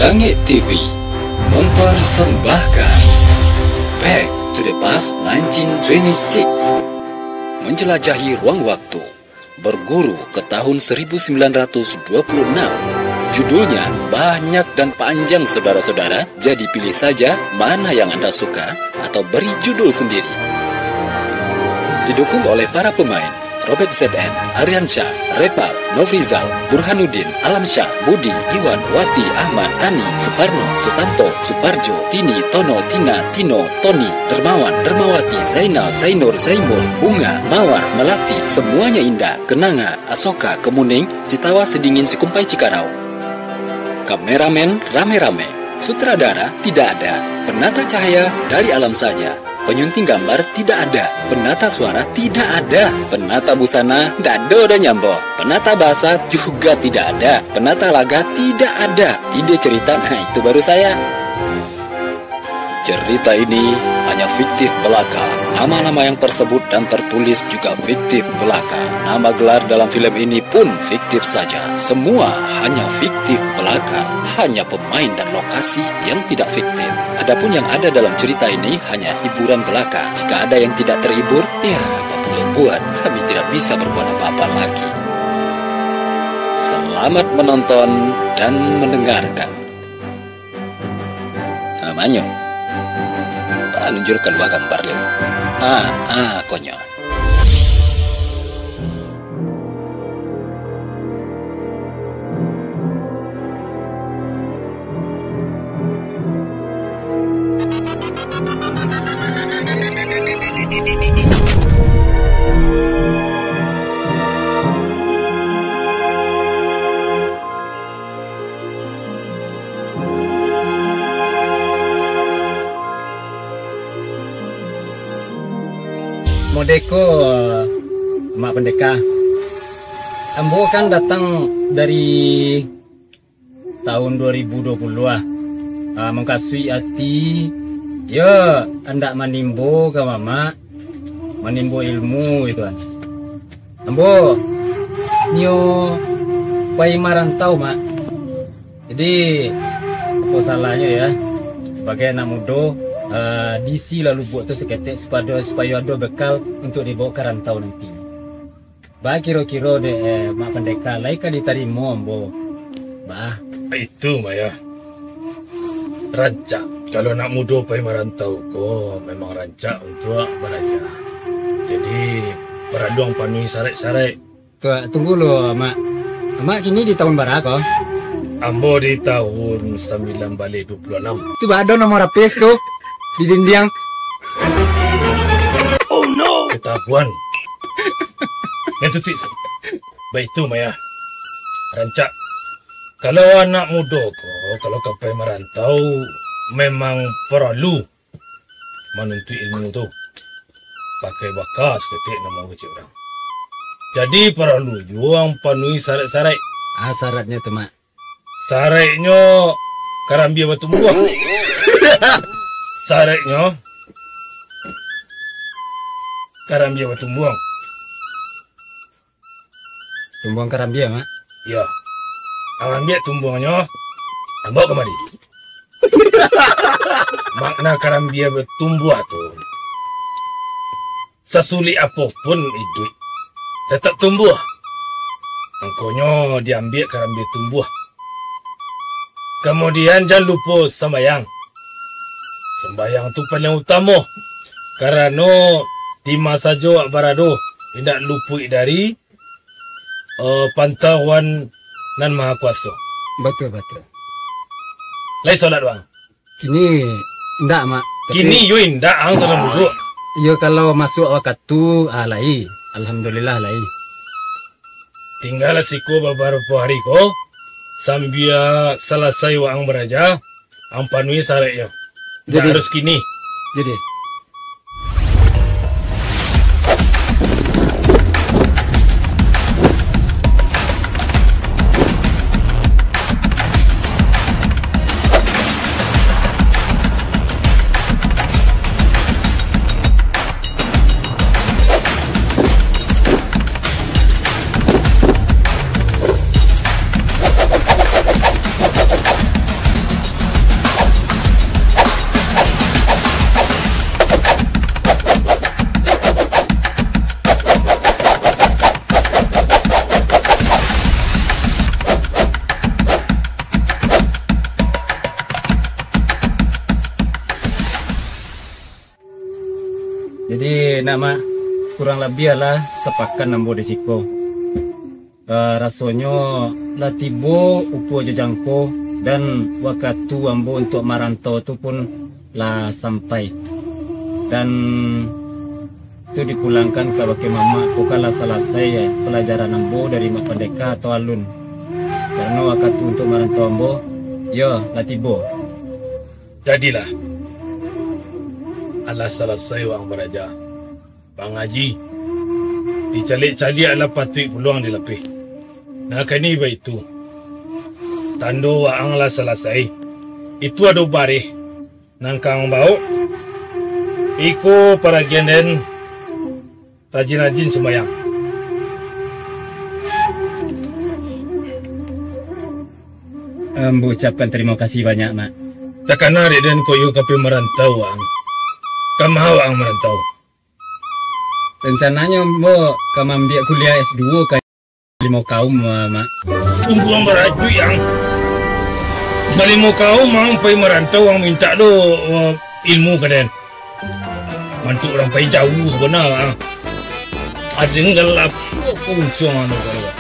Jange TV mempersembahkan Back to the Past 1926, menjelajahi ruang waktu, berguru ke tahun 1926. Judulnya banyak dan panjang saudara-saudara, jadi pilih saja mana yang Anda suka atau beri judul sendiri. Didukung oleh para pemain Robert ZN, Aryan Shah, Repal, Novrizal, Burhanuddin, Alam Shah, Budi, Iwan, Wati, Ahmad, Ani, Suparno, Sutanto, Suparjo, Tini, Tono, Tina, Tino, Tony, Dermawan, Dermawati, Zainal, Zainur, Zaimul, Bunga, Mawar, Melati, semuanya indah, Kenanga, Asoka, Kemuning, Sitawa, Sedingin, Sikumpai, Cikarau. Kameramen rame-rame, sutradara tidak ada, penata cahaya dari alam saja. Penyunting gambar tidak ada, penata suara tidak ada, penata busana dado dan nyambo, penata bahasa juga tidak ada, penata laga tidak ada, ide cerita, nah itu baru saya. Cerita ini hanya fiktif belaka, nama-nama yang tersebut dan tertulis juga fiktif belaka, nama gelar dalam film ini pun fiktif saja, semua hanya fiktif belaka, hanya pemain dan lokasi yang tidak fiktif. Adapun yang ada dalam cerita ini hanya hiburan belaka. Jika ada yang tidak terhibur, ya apa boleh buat, kami tidak bisa berbuat apa-apa lagi. Selamat menonton dan mendengarkan. Namanya luncurkan dua gambar lem. Konyol. Modeko Mak Pendeka. Ambo kan datang dari tahun 2020 mengkasui hati ya hendak menimbo ke mama, menimbo ilmu itu kan. Ambo nyo pai marantau mak. Jadi apa salahnya ya sebagai anak muda DC lalu buat tu seketik supaya ada bekal untuk dibawa ke rantau nanti. Bah kira-kira Mak Pendeka lain kali diterima ambo. Bah itu Maya. Rancak kalau nak muda pergi merantau ko memang rancak untuk belajar. Jadi peraduang panui sarai-sarai. Tunggu lo Mak. Mak kini di tahun berapa? Ambo di tahun 1926. Tu ada nomor rapis tu di dinding. Oh no. Ketahuan. Yang tu baik tu Maya. Rancak kalau anak muda ko kalau kapai merantau memang perlu menuntut ilmu tu. Pakai bakas ketik nama kecil orang. Jadi perlu juang penuhi syarat-syarat. Syaratnya tu Mak. Syaratnya karambia batu buah. Syaratnya karambia batu buang. Tumbuang karambia Mak. Ya. Ambil tumbuangnya, ambil kemari. Makna karambia bertumbuh tu, sesulit apapun hidup, tetap tumbuh. Angkonya diambil karambia tumbuh. Kemudian jangan lupa sembahyang. Sembahyang tu paling utama. Karena di masa Jawa Barado tidak luput dari pantauan nan Maha Kuasa. Betul. Lai solat doang. Kini ndak Mak. Kini yo indak ang salam duduk. Yo kalau masuk waktu tu lai. Alhamdulillah lai. Tinggal siku beberapa hari ko sambil selesai wang beraja ang panui sareknya. Jadi harus kini. Jadi Jadi nama kurang lebih adalah sepakan nambo desiko. Rasanya lah tibo upo jajangko dan waktu ambo untuk marantau itu pun lah sampai. Dan itu dipulangkan ke bake mama bukanlah selesai ya pelajaran ambo dari mak pendeka atau alun. Karena waktu untuk marantau ambo ya lah tibo. Jadilah alah selesai wang beraja. Bang Haji dicalik-calik ala patrik peluang dilapih. Nah kini itu tando waang lah selesai. Itu ada barih nangkang bau. Iko para genden rajin-rajin semayang. Ucapkan terima kasih banyak mak. Takkan hari dan koyo kape merantau wang. Kamau ang merantau. Rencananya mau ambil kuliah S2 kan mau kaum mak. Tunggu ang beraju yang balik mau kau mau pergi merantau ang minta do ilmu kaden. Mantu orang pergi jauh sebenar. Ada ngelap kuncung anu kalau.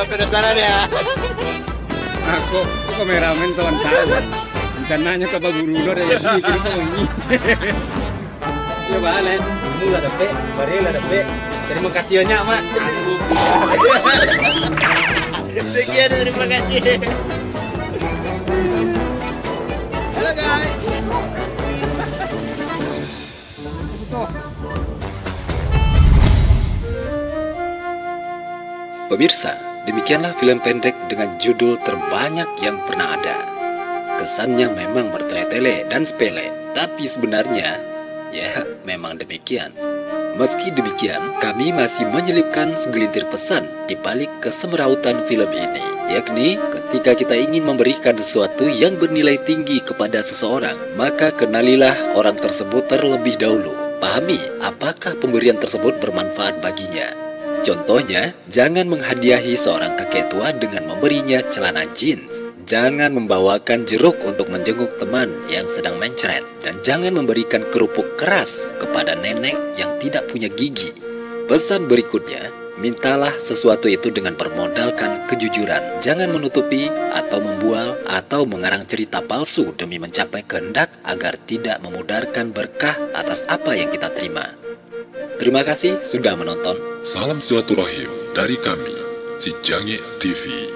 Penasaran ya? Aku kameramen soal tahu. Rencananya ke guru lo dari ini pengi. Ya balik, kamu lah dapet, bareng lah dapet. Terima kasih banyak mak. Sekian terima kasih. Halo guys. Pemirsa, demikianlah film pendek dengan judul terbanyak yang pernah ada. Kesannya memang bertele-tele dan sepele, tapi sebenarnya, ya memang demikian. Meski demikian, kami masih menyelipkan segelintir pesan di balik kesemerautan film ini, yakni ketika kita ingin memberikan sesuatu yang bernilai tinggi kepada seseorang, maka kenalilah orang tersebut terlebih dahulu. Pahami apakah pemberian tersebut bermanfaat baginya. Contohnya, jangan menghadiahi seorang kakek tua dengan memberinya celana jeans. Jangan membawakan jeruk untuk menjenguk teman yang sedang mencret. Dan jangan memberikan kerupuk keras kepada nenek yang tidak punya gigi. Pesan berikutnya, mintalah sesuatu itu dengan bermodalkan kejujuran. Jangan menutupi atau membual atau mengarang cerita palsu demi mencapai kehendak agar tidak memudarkan berkah atas apa yang kita terima. Terima kasih sudah menonton. Salam silaturahim dari kami, Si Jangik TV.